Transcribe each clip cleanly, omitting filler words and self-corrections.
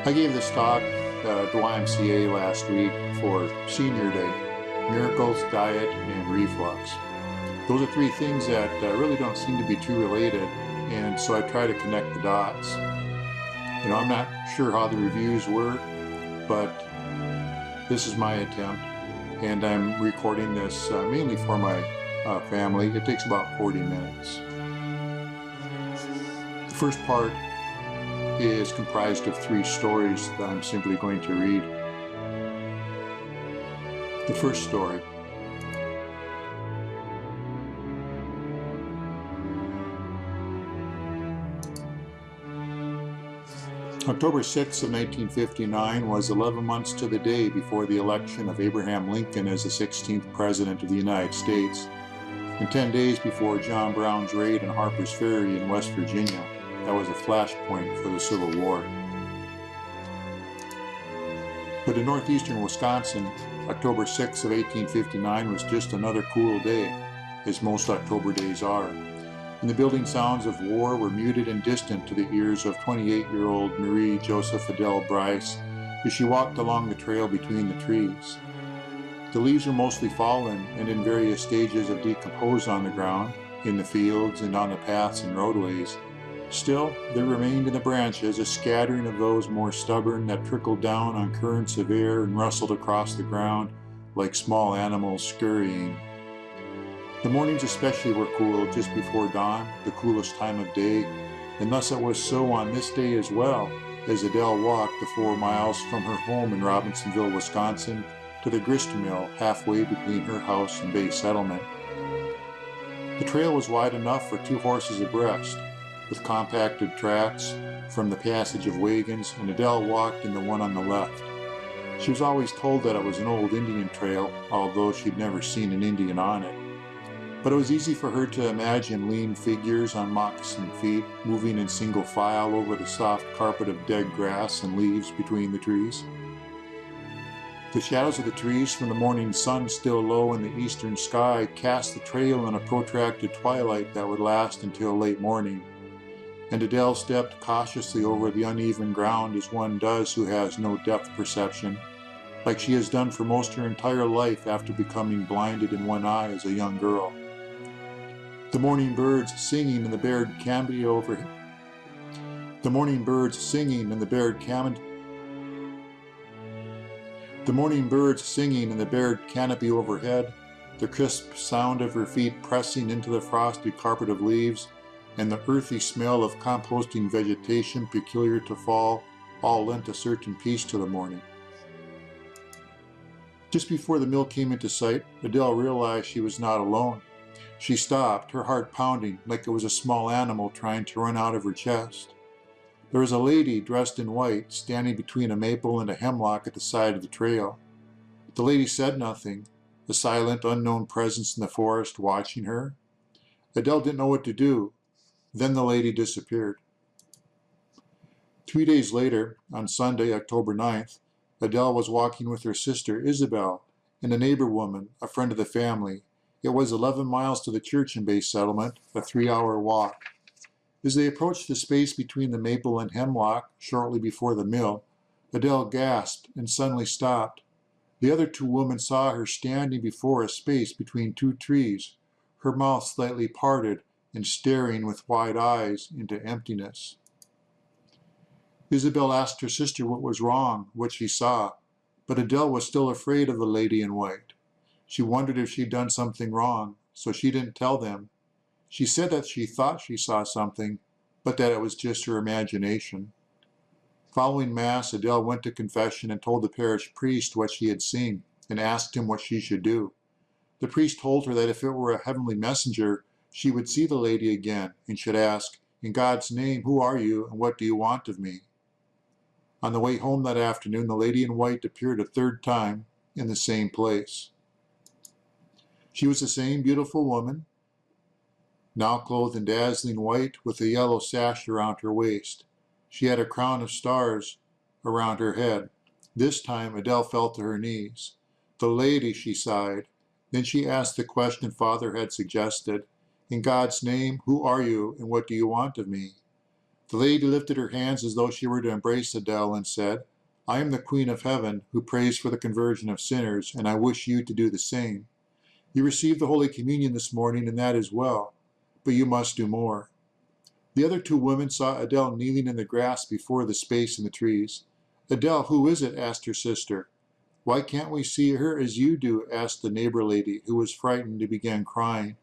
I gave this talk at the YMCA last week for Senior Day: miracles, diet, and reflux. Those are three things that really don't seem to be too related, and so I try to connect the dots. I'm not sure how the reviews were, but this is my attempt, and I'm recording this mainly for my family. It takes about 40 minutes. The first part is comprised of three stories that I'm simply going to read. The first story. October 6th of 1959 was 11 months to the day before the election of Abraham Lincoln as the 16th President of the United States, and 10 days before John Brown's raid on Harper's Ferry in West Virginia. That was a flashpoint for the Civil War. But in northeastern Wisconsin, October 6th of 1859 was just another cool day, as most October days are, and the building sounds of war were muted and distant to the ears of 28-year-old Marie Joseph Adele Bryce as she walked along the trail between the trees. The leaves were mostly fallen and in various stages of decompose on the ground, in the fields, and on the paths and roadways. Still, there remained in the branches a scattering of those more stubborn that trickled down on currents of air and rustled across the ground like small animals scurrying. The mornings especially were cool just before dawn, the coolest time of day, and thus it was so on this day as well, as Adele walked the 4 miles from her home in Robinsonville, Wisconsin, to the grist mill halfway between her house and Bay Settlement. The trail was wide enough for 2 horses abreast, with compacted tracks from the passage of wagons, and Adele walked in the one on the left. She was always told that it was an old Indian trail, although she'd never seen an Indian on it. But it was easy for her to imagine lean figures on moccasined feet moving in single file over the soft carpet of dead grass and leaves between the trees. The shadows of the trees from the morning sun still low in the eastern sky cast the trail in a protracted twilight that would last until late morning, and Adele stepped cautiously over the uneven ground as one does who has no depth perception, like she has done for most her entire life after becoming blinded in one eye as a young girl. The morning birds singing in the bared canopy overhead. The morning birds singing in the bared canopy overhead, the crisp sound of her feet pressing into the frosty carpet of leaves, and the earthy smell of composting vegetation peculiar to fall, all lent a certain peace to the morning. Just before the mill came into sight, Adele realized she was not alone. She stopped, her heart pounding like it was a small animal trying to run out of her chest. There was a lady dressed in white standing between a maple and a hemlock at the side of the trail. The lady said nothing, a silent, unknown presence in the forest watching her. Adele didn't know what to do. Then the lady disappeared. 3 days later, on Sunday, October 9th, Adele was walking with her sister Isabel and a neighbor woman, a friend of the family. It was 11 miles to the church in Bay Settlement, a 3-hour walk. As they approached the space between the maple and hemlock, shortly before the mill, Adele gasped and suddenly stopped. The other 2 women saw her standing before a space between 2 trees, her mouth slightly parted and staring with wide eyes into emptiness. Isabel asked her sister what was wrong, what she saw, but Adele was still afraid of the lady in white. She wondered if she'd done something wrong, so she didn't tell them. She said that she thought she saw something, but that it was just her imagination. Following Mass, Adele went to confession and told the parish priest what she had seen and asked him what she should do. The priest told her that if it were a heavenly messenger, she would see the lady again and should ask, "In God's name, who are you and what do you want of me?" On the way home that afternoon, the lady in white appeared a 3rd time in the same place. She was the same beautiful woman, now clothed in dazzling white with a yellow sash around her waist. She had a crown of stars around her head. This time Adele fell to her knees. "The lady," she sighed. Then she asked the question Father had suggested, "In God's name, who are you and what do you want of me?" The lady lifted her hands as though she were to embrace Adele and said, "I am the Queen of Heaven who prays for the conversion of sinners, and I wish you to do the same. You received the Holy Communion this morning, and that is well, but you must do more." The other two women saw Adele kneeling in the grass before the space in the trees. "Adele, who is it?" asked her sister. "Why can't we see her as you do?" asked the neighbor lady, who was frightened and began crying.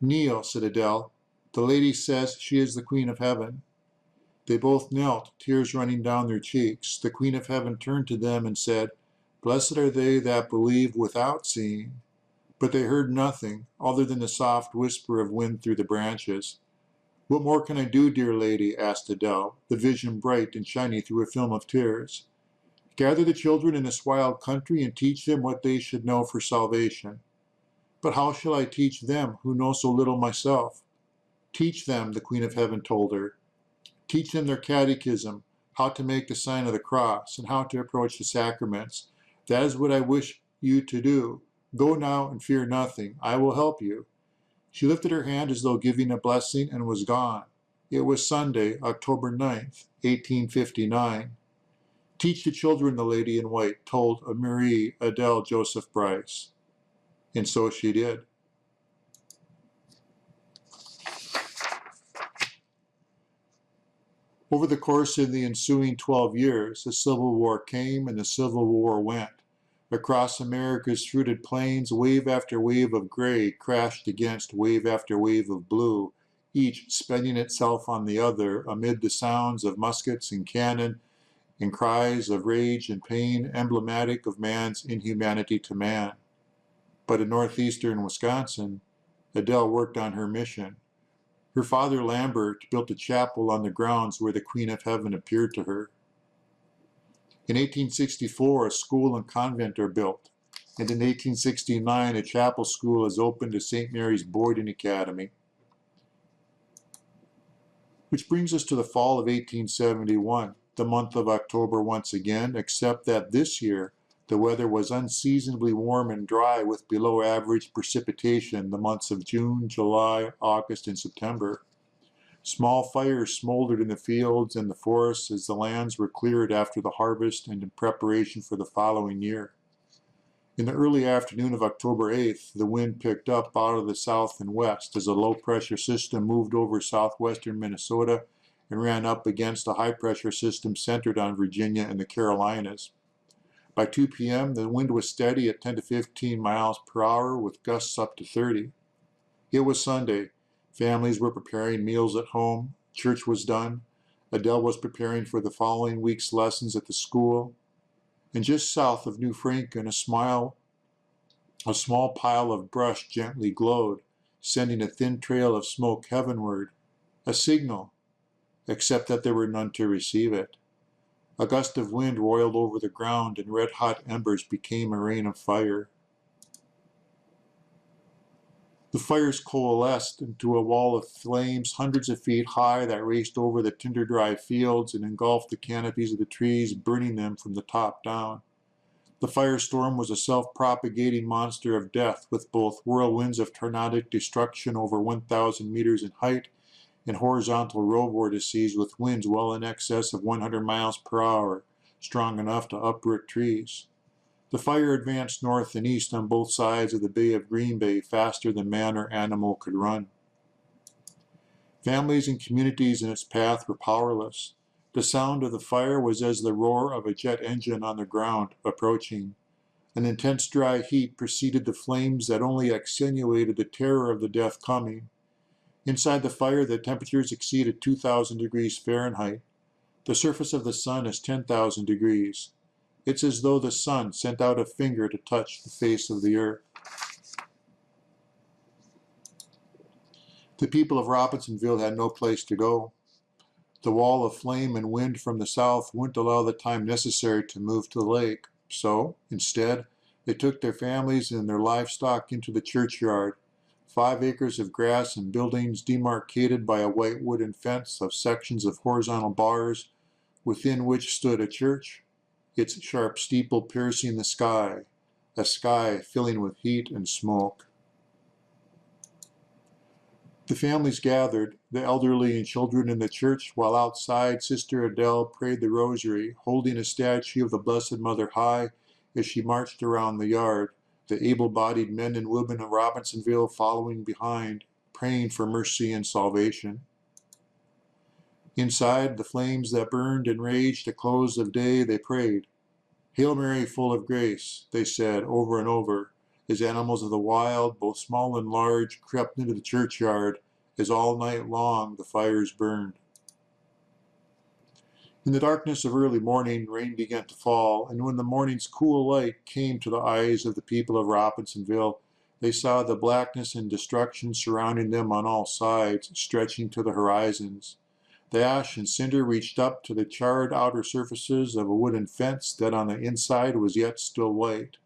"Kneel," said Adele. "The lady says she is the Queen of Heaven." They both knelt, tears running down their cheeks. The Queen of Heaven turned to them and said, "Blessed are they that believe without seeing." But they heard nothing, other than the soft whisper of wind through the branches. "What more can I do, dear lady?" asked Adele, the vision bright and shiny through a film of tears. "Gather the children in this wild country and teach them what they should know for salvation." "But how shall I teach them who know so little myself?" "Teach them," the Queen of Heaven told her. "Teach them their catechism, how to make the sign of the cross, and how to approach the sacraments. That is what I wish you to do. Go now and fear nothing. I will help you." She lifted her hand as though giving a blessing and was gone. It was Sunday, October 9th, 1859. "Teach the children," the lady in white told Marie Adele Joseph Bryce. And so she did. Over the course of the ensuing 12 years, the Civil War came and the Civil War went. Across America's fruited plains, wave after wave of gray crashed against wave after wave of blue, each spending itself on the other amid the sounds of muskets and cannon and cries of rage and pain emblematic of man's inhumanity to man. But in northeastern Wisconsin, Adele worked on her mission. Her father, Lambert, built a chapel on the grounds where the Queen of Heaven appeared to her. In 1864, a school and convent are built, and in 1869, a chapel school is opened to St. Mary's Boarding Academy. Which brings us to the fall of 1871, the month of October once again, except that this year the weather was unseasonably warm and dry with below average precipitation the months of June, July, August, and September. Small fires smoldered in the fields and the forests as the lands were cleared after the harvest and in preparation for the following year. In the early afternoon of October 8th, the wind picked up out of the south and west as a low-pressure system moved over southwestern Minnesota and ran up against a high-pressure system centered on Virginia and the Carolinas. By 2 p.m., the wind was steady at 10 to 15 miles per hour with gusts up to 30. It was Sunday. Families were preparing meals at home. Church was done. Adele was preparing for the following week's lessons at the school. And just south of New Franken, a small pile of brush gently glowed, sending a thin trail of smoke heavenward. A signal, except that there were none to receive it. A gust of wind roiled over the ground, and red-hot embers became a rain of fire. The fires coalesced into a wall of flames hundreds of feet high that raced over the tinder-dry fields and engulfed the canopies of the trees, burning them from the top down. The firestorm was a self-propagating monster of death, with both whirlwinds of tornadic destruction over 1,000 meters in height and horizontal row vortices with winds well in excess of 100 miles per hour, strong enough to uproot trees. The fire advanced north and east on both sides of the Bay of Green Bay faster than man or animal could run. Families and communities in its path were powerless. The sound of the fire was as the roar of a jet engine on the ground, approaching. An intense dry heat preceded the flames that only accentuated the terror of the death coming. Inside the fire, the temperatures exceeded 2,000 degrees Fahrenheit. The surface of the sun is 10,000 degrees. It's as though the sun sent out a finger to touch the face of the earth. The people of Robinsonville had no place to go. The wall of flame and wind from the south wouldn't allow the time necessary to move to the lake. So, instead, they took their families and their livestock into the churchyard, 5 acres of grass and buildings demarcated by a white wooden fence of sections of horizontal bars, within which stood a church, its sharp steeple piercing the sky, a sky filling with heat and smoke. The families gathered, the elderly and children in the church, while outside Sister Adele prayed the rosary, holding a statue of the Blessed Mother high as she marched around the yard, the able-bodied men and women of Robinsonville following behind, praying for mercy and salvation. Inside, the flames that burned and raged at close of day, they prayed. Hail Mary, full of grace, they said over and over, as animals of the wild, both small and large, crept into the churchyard, as all night long the fires burned. In the darkness of early morning, rain began to fall, and when the morning's cool light came to the eyes of the people of Robinsonville, they saw the blackness and destruction surrounding them on all sides, stretching to the horizons. The ash and cinder reached up to the charred outer surfaces of a wooden fence that on the inside was yet still white,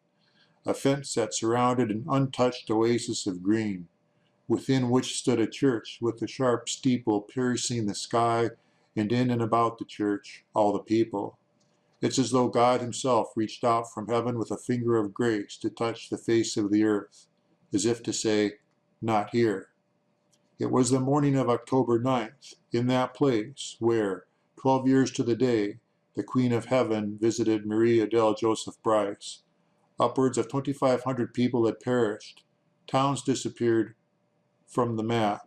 a fence that surrounded an untouched oasis of green, within which stood a church with a sharp steeple piercing the sky, and in and about the church, all the people. It's as though God himself reached out from heaven with a finger of grace to touch the face of the earth, as if to say, not here. It was the morning of October 9th, in that place where, 12 years to the day, the Queen of Heaven visited Marie Adele Joseph Bryce. Upwards of 2,500 people had perished. Towns disappeared from the map.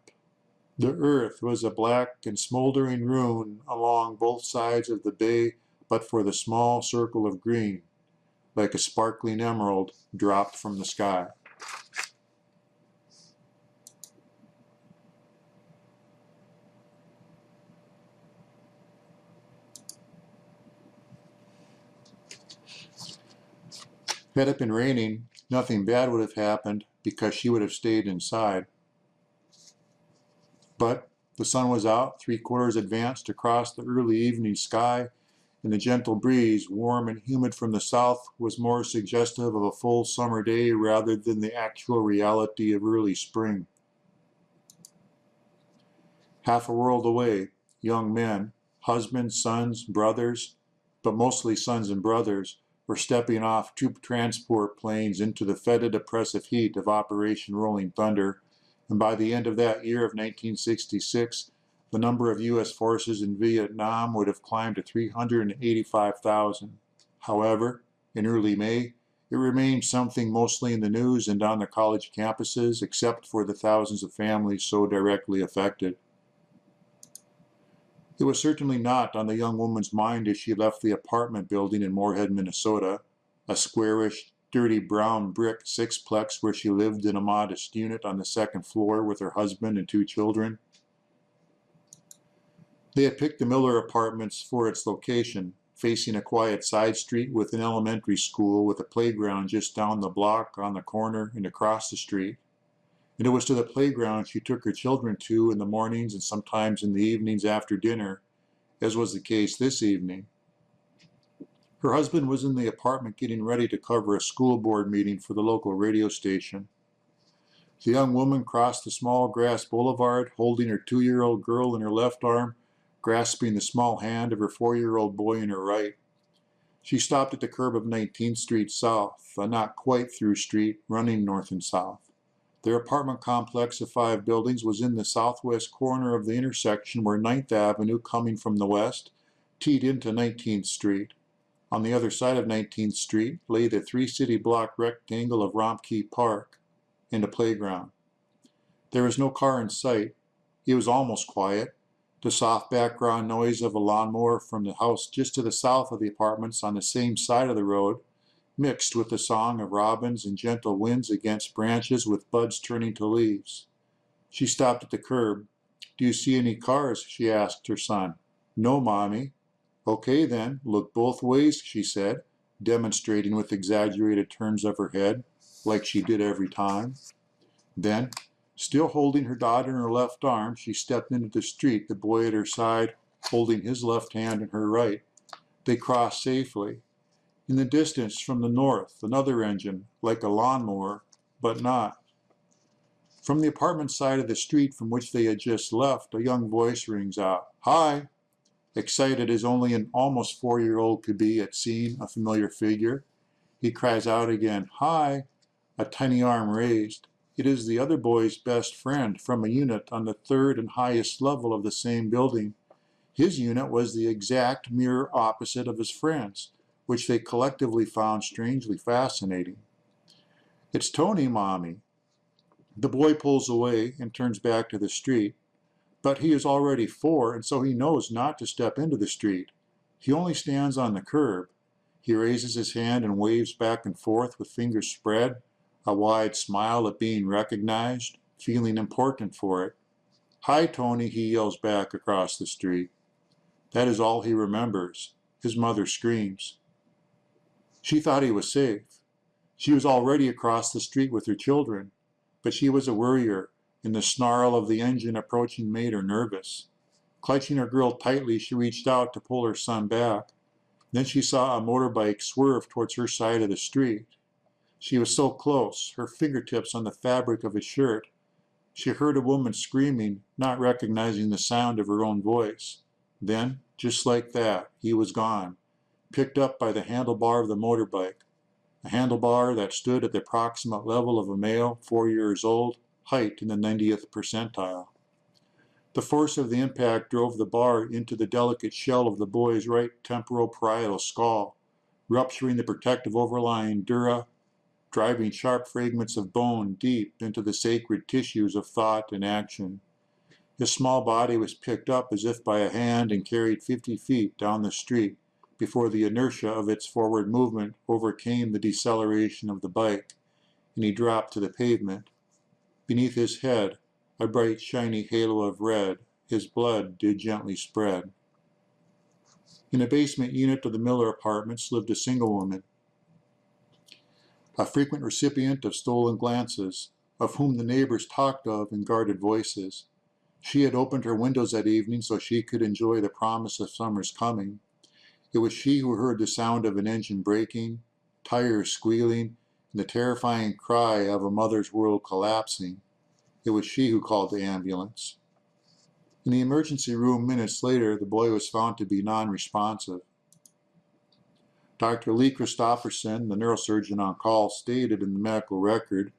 The earth was a black and smoldering ruin along both sides of the bay, but for the small circle of green, like a sparkling emerald dropped from the sky. Had it been raining, nothing bad would have happened because she would have stayed inside. But the sun was out, 3/4 advanced across the early evening sky, and the gentle breeze, warm and humid from the south, was more suggestive of a full summer day rather than the actual reality of early spring. Half a world away, young men, husbands, sons, brothers, but mostly sons and brothers, were stepping off troop transport planes into the fetid, oppressive heat of Operation Rolling Thunder, and by the end of that year of 1966, the number of U.S. forces in Vietnam would have climbed to 385,000. However, in early May, it remained something mostly in the news and on the college campuses, except for the thousands of families so directly affected. It was certainly not on the young woman's mind as she left the apartment building in Moorhead, Minnesota, a squarish, dirty brown brick sixplex where she lived in a modest unit on the second floor with her husband and 2 children. They had picked the Miller Apartments for its location, facing a quiet side street with an elementary school with a playground just down the block, on the corner, and across the street. And it was to the playground she took her children to in the mornings and sometimes in the evenings after dinner, as was the case this evening. Her husband was in the apartment getting ready to cover a school board meeting for the local radio station. The young woman crossed the small grass boulevard, holding her 2-year-old girl in her left arm, grasping the small hand of her 4-year-old boy in her right. She stopped at the curb of 19th Street South, a not quite through street running north and south. Their apartment complex of 5 buildings was in the southwest corner of the intersection where 9th Avenue, coming from the west, teed into 19th Street. On the other side of 19th Street lay the 3-city block rectangle of Rompkey Park and a playground. There was no car in sight. It was almost quiet. The soft background noise of a lawnmower from the house just to the south of the apartments on the same side of the road, mixed with the song of robins and gentle winds against branches with buds turning to leaves. She stopped at the curb. "Do you see any cars?" she asked her son. "No, Mommy." "Okay then, look both ways," she said, demonstrating with exaggerated turns of her head, like she did every time. Then, still holding her daughter in her left arm, she stepped into the street, the boy at her side holding his left hand in her right. They crossed safely. In the distance from the north, another engine, like a lawnmower, but not. From the apartment side of the street from which they had just left, a young voice rings out, "Hi!" Excited as only an almost 4-year-old could be at seeing a familiar figure, he cries out again, "Hi!" a tiny arm raised. It is the other boy's best friend from a unit on the third and highest level of the same building. His unit was the exact mirror opposite of his friend's, which they collectively found strangely fascinating. "It's Tony, Mommy." The boy pulls away and turns back to the street. But he is already 4, and so he knows not to step into the street. He only stands on the curb. He raises his hand and waves back and forth with fingers spread, a wide smile at being recognized, feeling important for it. "Hi, Tony," he yells back across the street. That is all he remembers. His mother screams. She thought he was safe. She was already across the street with her children, but she was a worrier, and the snarl of the engine approaching made her nervous. Clutching her girl tightly, she reached out to pull her son back. Then she saw a motorbike swerve towards her side of the street. She was so close, her fingertips on the fabric of his shirt. She heard a woman screaming, not recognizing the sound of her own voice. Then, just like that, he was gone, picked up by the handlebar of the motorbike, a handlebar that stood at the approximate level of a male, 4 years old, height in the 90th percentile. The force of the impact drove the bar into the delicate shell of the boy's right temporoparietal skull, rupturing the protective overlying dura, driving sharp fragments of bone deep into the sacred tissues of thought and action. His small body was picked up as if by a hand and carried 50 feet down the street before the inertia of its forward movement overcame the deceleration of the bike, and he dropped to the pavement. Beneath his head, a bright shiny halo of red, his blood did gently spread. In a basement unit of the Miller Apartments lived a single woman, a frequent recipient of stolen glances, of whom the neighbors talked of in guarded voices. She had opened her windows that evening so she could enjoy the promise of summer's coming. It was she who heard the sound of an engine braking, tires squealing, and the terrifying cry of a mother's world collapsing. It was she who called the ambulance. In the emergency room minutes later, the boy was found to be non-responsive. Dr. Lee Christopherson, the neurosurgeon on call, stated in the medical record,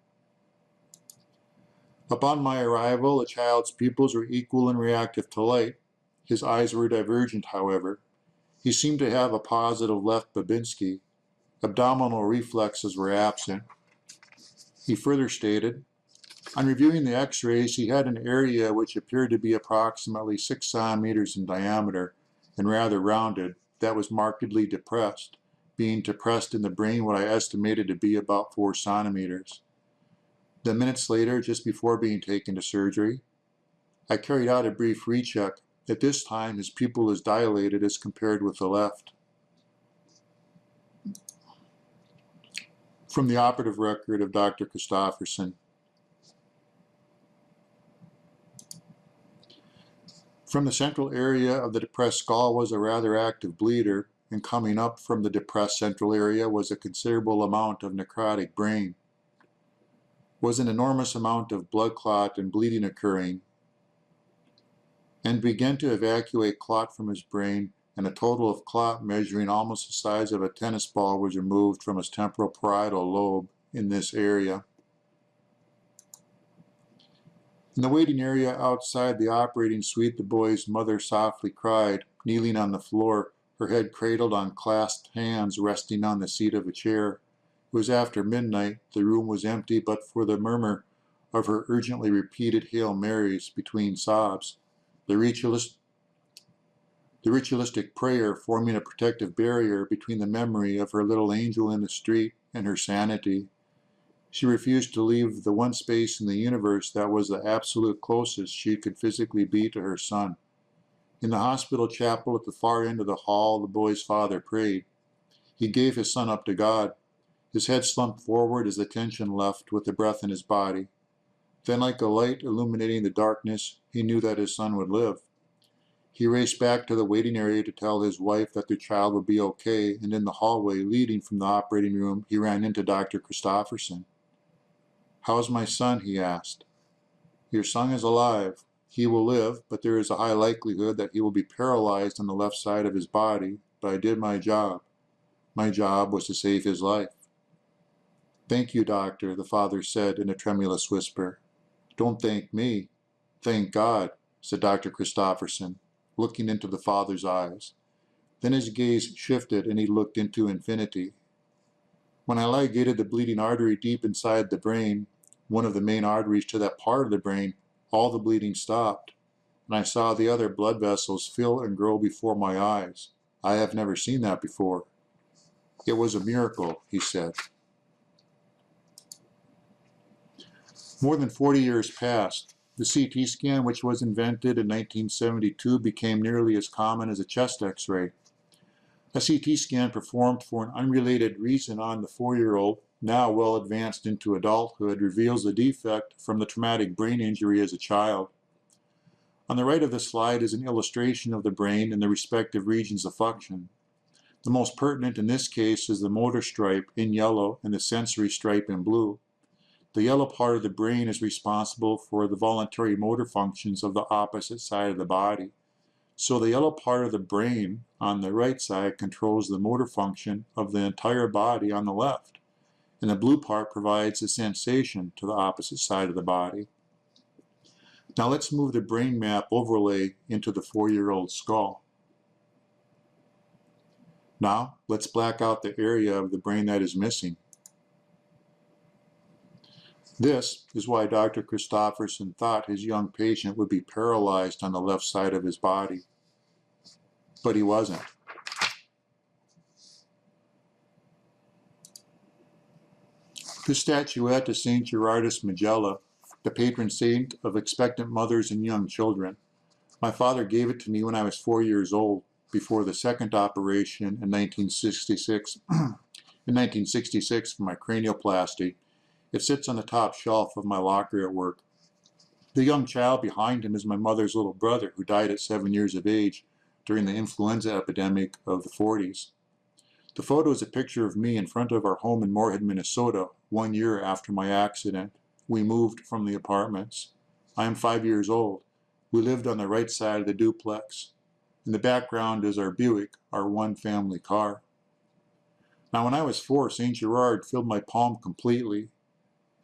"Upon my arrival, the child's pupils were equal and reactive to light. His eyes were divergent, however. He seemed to have a positive left Babinski. Abdominal reflexes were absent." He further stated, "On reviewing the x-rays, he had an area which appeared to be approximately 6 centimeters in diameter and rather rounded, that was markedly depressed, being depressed in the brain what I estimated to be about 4 centimeters. Then minutes later, just before being taken to surgery, I carried out a brief recheck. At this time, his pupil is dilated as compared with the left." From the operative record of Dr. Christopherson. From the central area of the depressed skull was a rather active bleeder, and coming up from the depressed central area was a considerable amount of necrotic brain. Was an enormous amount of blood clot and bleeding occurring, and began to evacuate clot from his brain, and a total of clot measuring almost the size of a tennis ball was removed from his temporoparietal lobe in this area. In the waiting area outside the operating suite, the boy's mother softly cried, kneeling on the floor, her head cradled on clasped hands resting on the seat of a chair. It was after midnight. The room was empty but for the murmur of her urgently repeated Hail Marys between sobs, the ritualistic prayer forming a protective barrier between the memory of her little angel in the street and her sanity. She refused to leave the one space in the universe that was the absolute closest she could physically be to her son. In the hospital chapel at the far end of the hall, the boy's father prayed. He gave his son up to God. His head slumped forward as the tension left with the breath in his body. Then, like a light illuminating the darkness, he knew that his son would live. He raced back to the waiting area to tell his wife that their child would be okay, and in the hallway leading from the operating room, he ran into Dr. Christopherson. "How's my son?" he asked. "Your son is alive. He will live, but there is a high likelihood that he will be paralyzed on the left side of his body, but I did my job. My job was to save his life." "Thank you, doctor," the father said in a tremulous whisper. "Don't thank me. Thank God," said Dr. Christofferson, looking into the father's eyes. Then his gaze shifted and he looked into infinity. "When I ligated the bleeding artery deep inside the brain, one of the main arteries to that part of the brain, all the bleeding stopped, and I saw the other blood vessels fill and grow before my eyes. I have never seen that before. It was a miracle," he said. More than 40 years passed. The CT scan, which was invented in 1972, became nearly as common as a chest X-ray. A CT scan performed for an unrelated reason on the 4-year-old, now well advanced into adulthood, reveals the defect from the traumatic brain injury as a child. On the right of the slide is an illustration of the brain and the respective regions of function. The most pertinent in this case is the motor stripe in yellow and the sensory stripe in blue. The yellow part of the brain is responsible for the voluntary motor functions of the opposite side of the body. So the yellow part of the brain on the right side controls the motor function of the entire body on the left, and the blue part provides the sensation to the opposite side of the body. Now let's move the brain map overlay into the 4-year-old's skull. Now let's black out the area of the brain that is missing. This is why Dr. Christofferson thought his young patient would be paralyzed on the left side of his body. But he wasn't. This statuette is St. Gerardus Majella, the patron saint of expectant mothers and young children. My father gave it to me when I was 4 years old, before the second operation in 1966, for my cranioplasty. It sits on the top shelf of my locker at work. The young child behind him is my mother's little brother, who died at 7 years of age during the influenza epidemic of the 40s. The photo is a picture of me in front of our home in Moorhead, Minnesota, 1 year after my accident. We moved from the apartments. I am 5 years old. We lived on the right side of the duplex. In the background is our Buick, our one family car. Now when I was 4, St. Gerard filled my palm completely,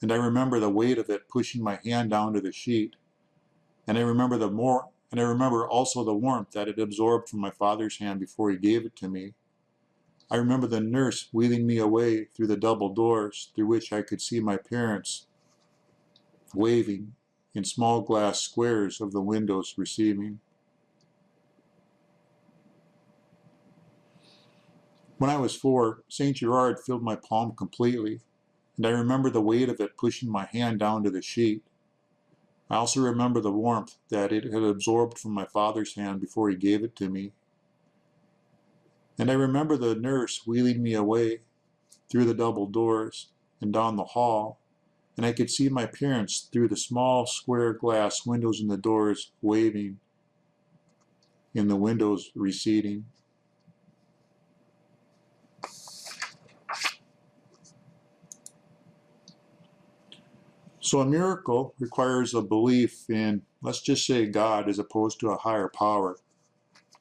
and I remember the weight of it pushing my hand down to the sheet. And I remember also the warmth that it absorbed from my father's hand before he gave it to me. I remember the nurse wheeling me away through the double doors through which I could see my parents waving in small glass squares of the windows receiving. When I was 4, St. Gerard filled my palm completely, and I remember the weight of it pushing my hand down to the sheet. I also remember the warmth that it had absorbed from my father's hand before he gave it to me. And I remember the nurse wheeling me away through the double doors and down the hall, and I could see my parents through the small square glass windows in the doors waving, in the windows receding. So a miracle requires a belief in, let's just say, God as opposed to a higher power.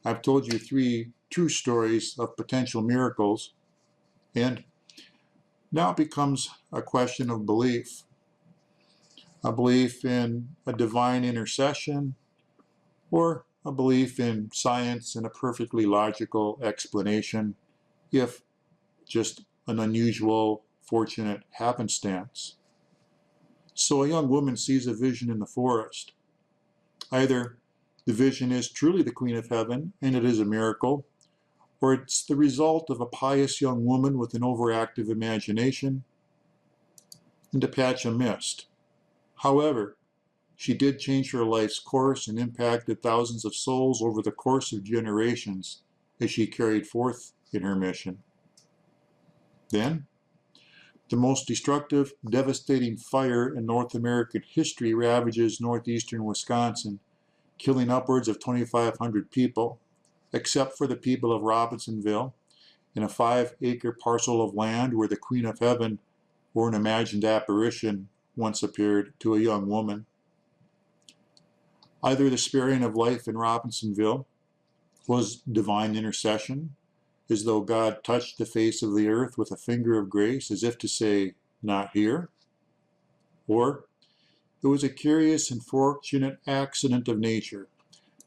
I've told you 3 true stories of potential miracles, and now it becomes a question of belief. A belief in a divine intercession, or a belief in science and a perfectly logical explanation, if just an unusual, fortunate happenstance. So a young woman sees a vision in the forest. Either the vision is truly the Queen of Heaven, and it is a miracle, or it's the result of a pious young woman with an overactive imagination and a patch of mist. However, she did change her life's course and impacted thousands of souls over the course of generations as she carried forth in her mission. Then, the most destructive, devastating fire in North American history ravages northeastern Wisconsin, killing upwards of 2,500 people, except for the people of Robinsonville, in a 5-acre parcel of land where the Queen of Heaven, or an imagined apparition, once appeared to a young woman. Either the sparing of life in Robinsonville was divine intercession, as though God touched the face of the earth with a finger of grace, as if to say, not here. Or it was a curious and fortunate accident of nature,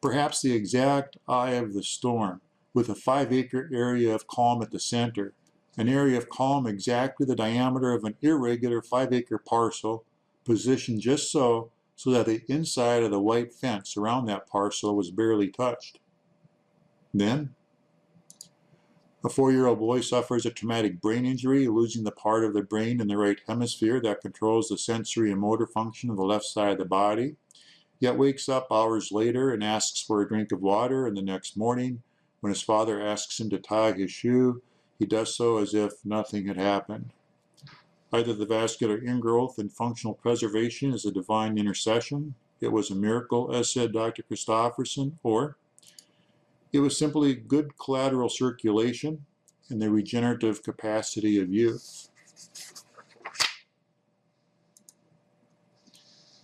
perhaps the exact eye of the storm, with a 5-acre area of calm at the center, an area of calm exactly the diameter of an irregular 5-acre parcel, positioned just so that the inside of the white fence around that parcel was barely touched. Then, a 4-year-old boy suffers a traumatic brain injury, losing the part of the brain in the right hemisphere that controls the sensory and motor function of the left side of the body, yet wakes up hours later and asks for a drink of water, and the next morning, when his father asks him to tie his shoe, he does so as if nothing had happened. Either the vascular ingrowth and functional preservation is a divine intercession, it was a miracle, as said Dr. Christofferson, or it was simply good collateral circulation and the regenerative capacity of youth.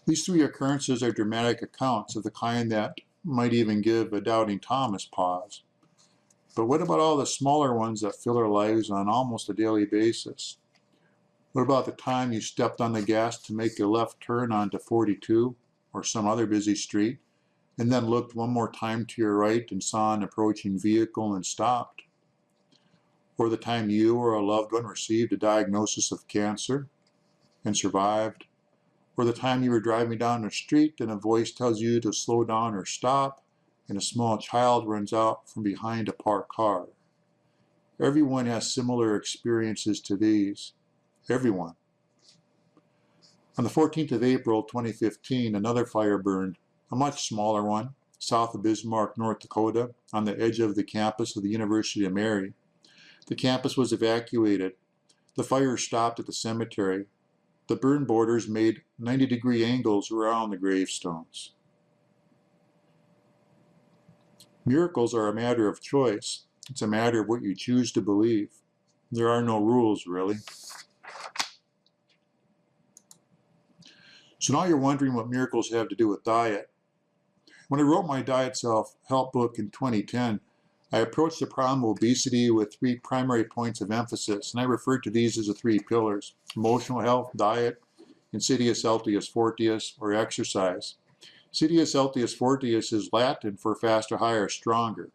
These 3 occurrences are dramatic accounts of the kind that might even give a doubting Thomas pause. But what about all the smaller ones that fill our lives on almost a daily basis? What about the time you stepped on the gas to make a left turn onto 42 or some other busy street, and then looked one more time to your right and saw an approaching vehicle and stopped? Or the time you or a loved one received a diagnosis of cancer and survived? Or the time you were driving down the street and a voice tells you to slow down or stop, and a small child runs out from behind a parked car? Everyone has similar experiences to these. Everyone. On the 14th of April 2015, another fire burned, a much smaller one, south of Bismarck, North Dakota, on the edge of the campus of the University of Mary. The campus was evacuated. The fire stopped at the cemetery. The burn borders made 90-degree angles around the gravestones. Miracles are a matter of choice. It's a matter of what you choose to believe. There are no rules, really. So now you're wondering what miracles have to do with diet. When I wrote my diet self-help book in 2010, I approached the problem of obesity with 3 primary points of emphasis, and I referred to these as the 3 pillars: emotional health, diet, and Insidius Altius Fortius, or exercise. Insidius Altius Fortius is Latin for faster, higher, stronger,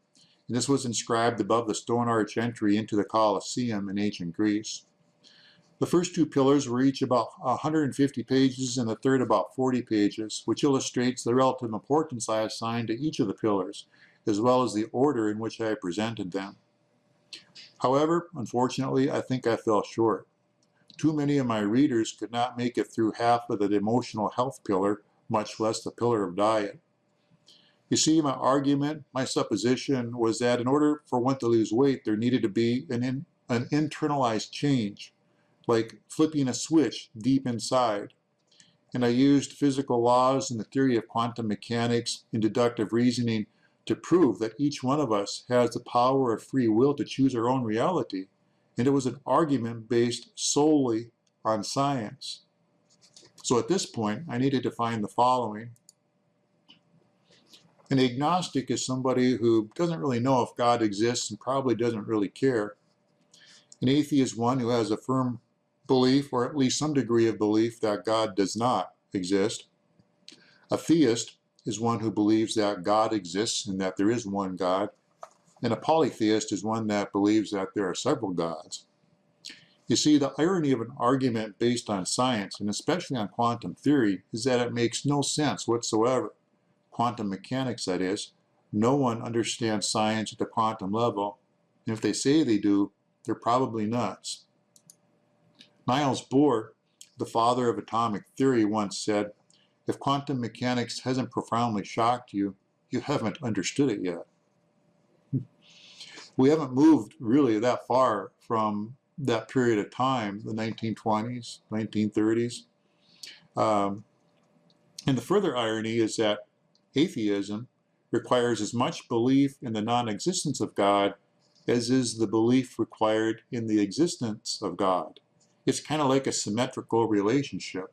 and this was inscribed above the stone arch entry into the Colosseum in ancient Greece. The first 2 pillars were each about 150 pages and the third about 40 pages, which illustrates the relative importance I assigned to each of the pillars, as well as the order in which I presented them. However, unfortunately, I think I fell short. Too many of my readers could not make it through half of the emotional health pillar, much less the pillar of diet. You see, my argument, my supposition, was that in order for one to lose weight, there needed to be an internalized change, like flipping a switch deep inside. And I used physical laws and the theory of quantum mechanics and deductive reasoning to prove that each one of us has the power of free will to choose our own reality. And it was an argument based solely on science. So at this point, I needed to find the following. An agnostic is somebody who doesn't really know if God exists and probably doesn't really care. An atheist is one who has a firm belief, or at least some degree of belief, that God does not exist. A theist is one who believes that God exists and that there is one God. And a polytheist is one that believes that there are several gods. You see, the irony of an argument based on science, and especially on quantum theory, is that it makes no sense whatsoever. Quantum mechanics, that is. No one understands science at the quantum level, and if they say they do, they're probably nuts. Niels Bohr, the father of atomic theory, once said, "If quantum mechanics hasn't profoundly shocked you, you haven't understood it yet." We haven't moved really that far from that period of time, the 1920s, 1930s. And the further irony is that atheism requires as much belief in the non-existence of God as is the belief required in the existence of God. It's kind of like a symmetrical relationship.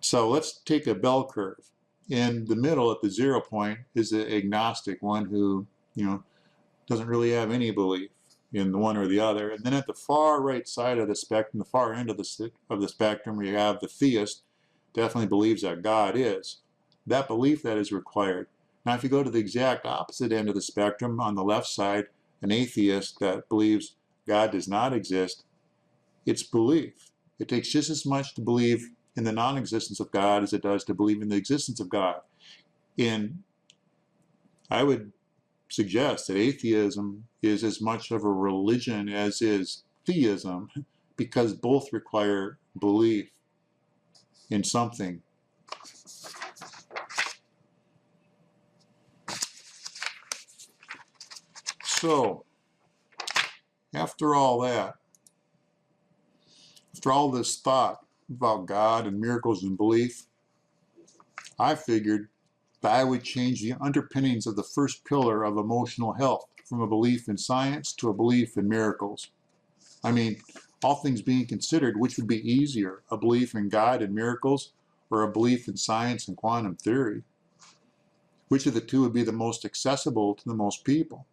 So let's take a bell curve. In the middle, at the 0 point, is the agnostic, one who, doesn't really have any belief. in the one or the other. And then at the far right side of the spectrum, the far end of the spectrum, where you have the theist, definitely believes that God is. That belief that is required. Now, if you go to the exact opposite end of the spectrum, on the left side, an atheist that believes God does not exist, it's belief. It takes just as much to believe in the non-existence of God as it does to believe in the existence of God. And I would suggest that atheism is as much of a religion as is theism, because both require belief in something. So, after all that, after all this thought about God and miracles and belief, I figured that I would change the underpinnings of the first pillar of emotional health from a belief in science to a belief in miracles. I mean, all things being considered, which would be easier, a belief in God and miracles or a belief in science and quantum theory? Which of the two would be the most accessible to the most people?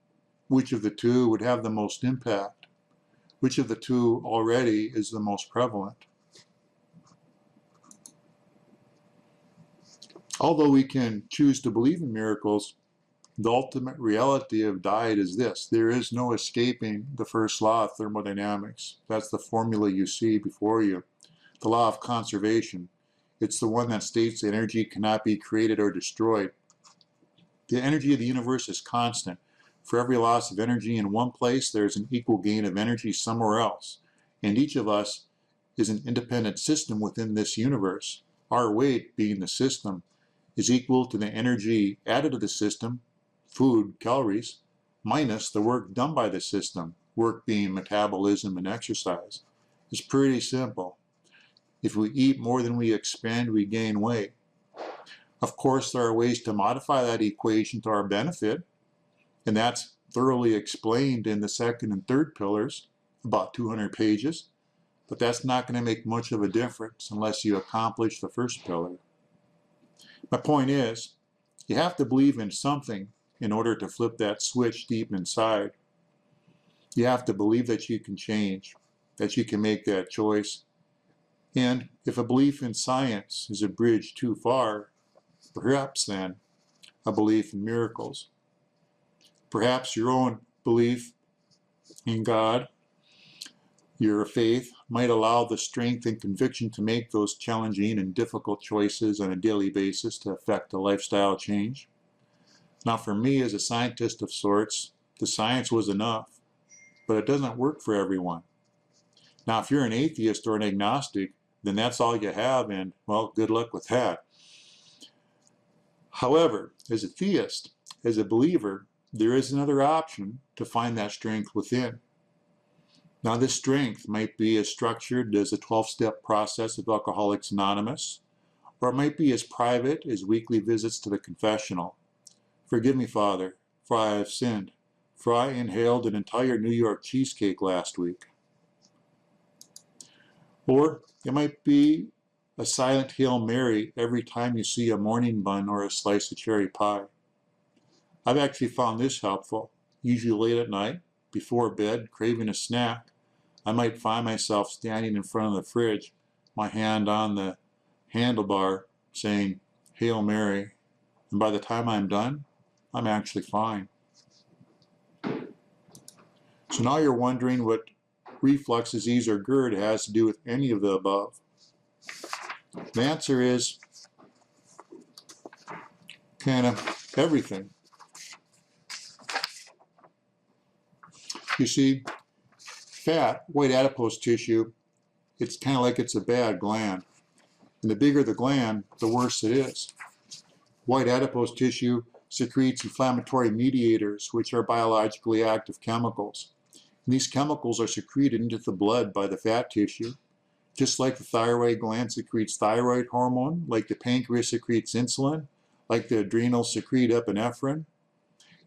Which of the two would have the most impact? Which of the two already is the most prevalent? Although we can choose to believe in miracles, the ultimate reality of diet is this: there is no escaping the first law of thermodynamics. That's the formula you see before you. The law of conservation. It's the one that states that energy cannot be created or destroyed. The energy of the universe is constant. For every loss of energy in one place, there is an equal gain of energy somewhere else. And each of us is an independent system within this universe. Our weight, being the system, is equal to the energy added to the system, food, calories, minus the work done by the system, work being metabolism and exercise. It's pretty simple. If we eat more than we expend, we gain weight. Of course, there are ways to modify that equation to our benefit, and that's thoroughly explained in the second and third pillars, about 200 pages, but that's not going to make much of a difference unless you accomplish the first pillar. My point is, you have to believe in something in order to flip that switch deep inside. You have to believe that you can change, that you can make that choice. And if a belief in science is a bridge too far, perhaps then a belief in miracles. Perhaps your own belief in God, your faith, might allow the strength and conviction to make those challenging and difficult choices on a daily basis to affect a lifestyle change. Now, for me, as a scientist of sorts, the science was enough, but it doesn't work for everyone. Now, if you're an atheist or an agnostic, then that's all you have, and, well, good luck with that. However, as a theist, as a believer, there is another option to find that strength within. Now, this strength might be as structured as a 12-step process of Alcoholics Anonymous, or it might be as private as weekly visits to the confessional. Forgive me, Father, for I have sinned, for I inhaled an entire New York cheesecake last week. Or it might be a silent Hail Mary every time you see a morning bun or a slice of cherry pie. I've actually found this helpful. Usually late at night, before bed, craving a snack, I might find myself standing in front of the fridge, my hand on the handlebar, saying, Hail Mary, and by the time I'm done, I'm actually fine. So now you're wondering what reflux disease or GERD has to do with any of the above. The answer is kind of everything. You see, fat, white adipose tissue, it's kind of like it's a bad gland. And the bigger the gland, the worse it is. White adipose tissue secretes inflammatory mediators, which are biologically active chemicals. And these chemicals are secreted into the blood by the fat tissue. Just like the thyroid gland secretes thyroid hormone, like the pancreas secretes insulin, like the adrenals secrete epinephrine.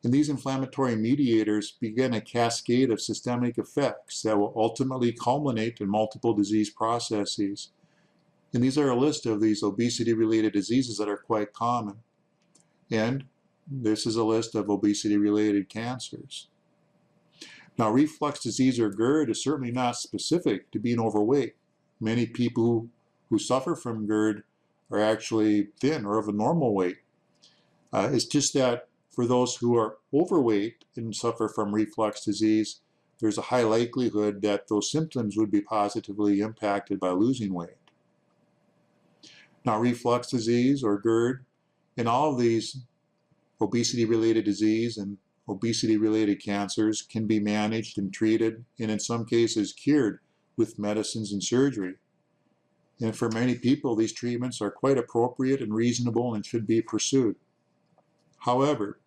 And these inflammatory mediators begin a cascade of systemic effects that will ultimately culminate in multiple disease processes. And these are a list of these obesity-related diseases that are quite common. And this is a list of obesity-related cancers. Now, reflux disease or GERD is certainly not specific to being overweight. Many people who suffer from GERD are actually thin or of a normal weight. It's just that for those who are overweight and suffer from reflux disease, there's a high likelihood that those symptoms would be positively impacted by losing weight. Now, reflux disease or GERD, in all of these obesity-related disease and obesity-related cancers can be managed and treated, and in some cases cured with medicines and surgery. And for many people, these treatments are quite appropriate and reasonable and should be pursued. However,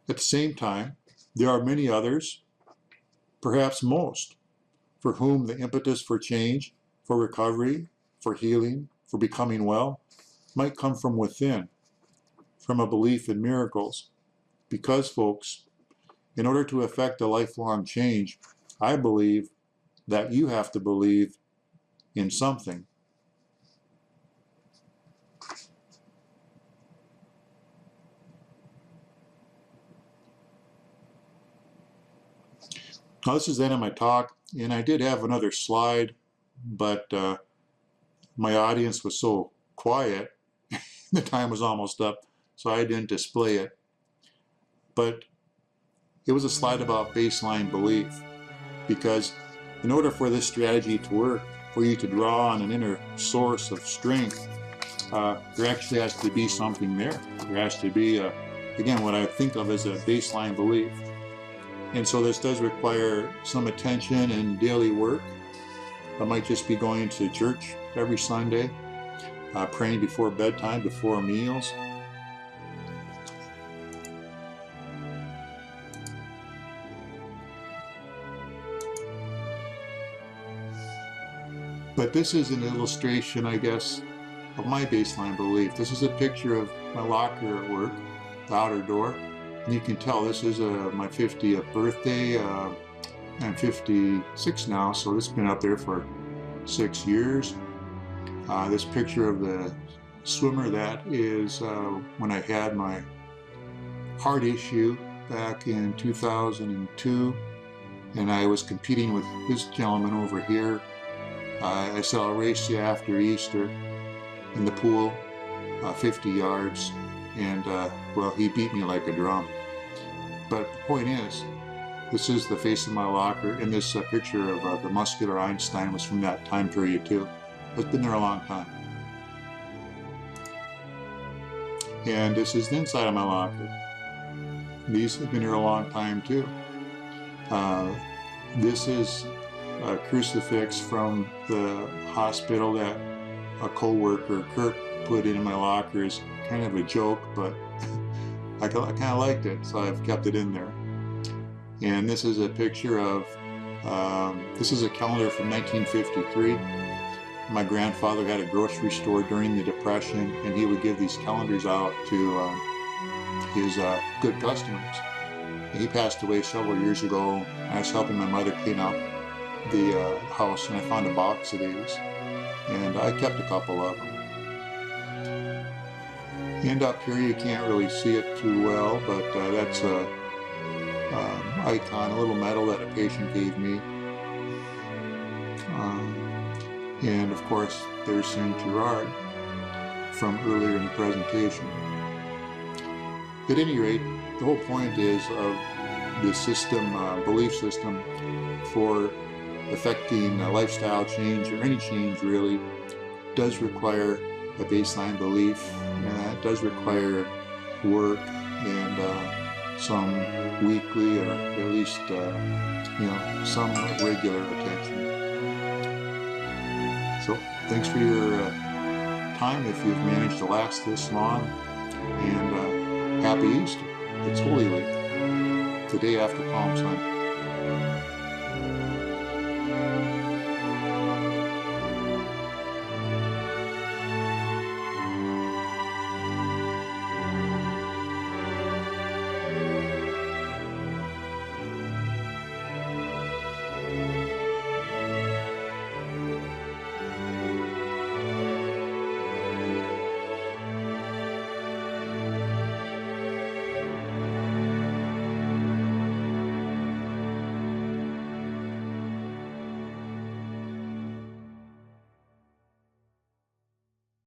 at the same time, there are many others, perhaps most, for whom the impetus for change, for recovery, for healing, for becoming well, might come from within, from a belief in miracles. Because, folks, in order to effect a lifelong change, I believe that you have to believe in something. Now, this is the end of my talk, and I did have another slide, but my audience was so quiet, the time was almost up, so I didn't display it. But it was a slide about baseline belief, because in order for this strategy to work, for you to draw on an inner source of strength, there actually has to be something there. There has to be, again, what I think of as a baseline belief. And so this does require some attention and daily work. I might just be going to church every Sunday, praying before bedtime, before meals. But this is an illustration, I guess, of my baseline belief. This is a picture of my locker at work, the outer door. And you can tell this is my 50th birthday. I'm 56 now, so it's been up there for 6 years. This picture of the swimmer, that is when I had my heart issue back in 2002, and I was competing with this gentleman over here. I said, I'll race you after Easter in the pool, 50 yards, and well, he beat me like a drum. But the point is, this is the face of my locker, and this picture of the muscular Einstein was from that time period too. It's been there a long time. And this is the inside of my locker. These have been here a long time too. This is a crucifix from the hospital that a co-worker, Kirk, put in my locker as kind of a joke, but I kind of liked it, so I've kept it in there. And this is a picture of, this is a calendar from 1953. My grandfather had a grocery store during the Depression, and he would give these calendars out to his good customers. He passed away several years ago. I was helping my mother clean out the house, and I found a box of these, and I kept a couple of them. And up here you can't really see it too well, but that's a icon, a little medal that a patient gave me. And of course there's St. Gerard from earlier in the presentation. At any rate, the whole point is of the system, belief system for affecting a lifestyle change, or any change really, does require a baseline belief, and that does require work and some weekly, or at least some regular attention. So thanks for your time if you've managed to last this long, and happy Easter. It's Holy Week, the day after Palm Sunday.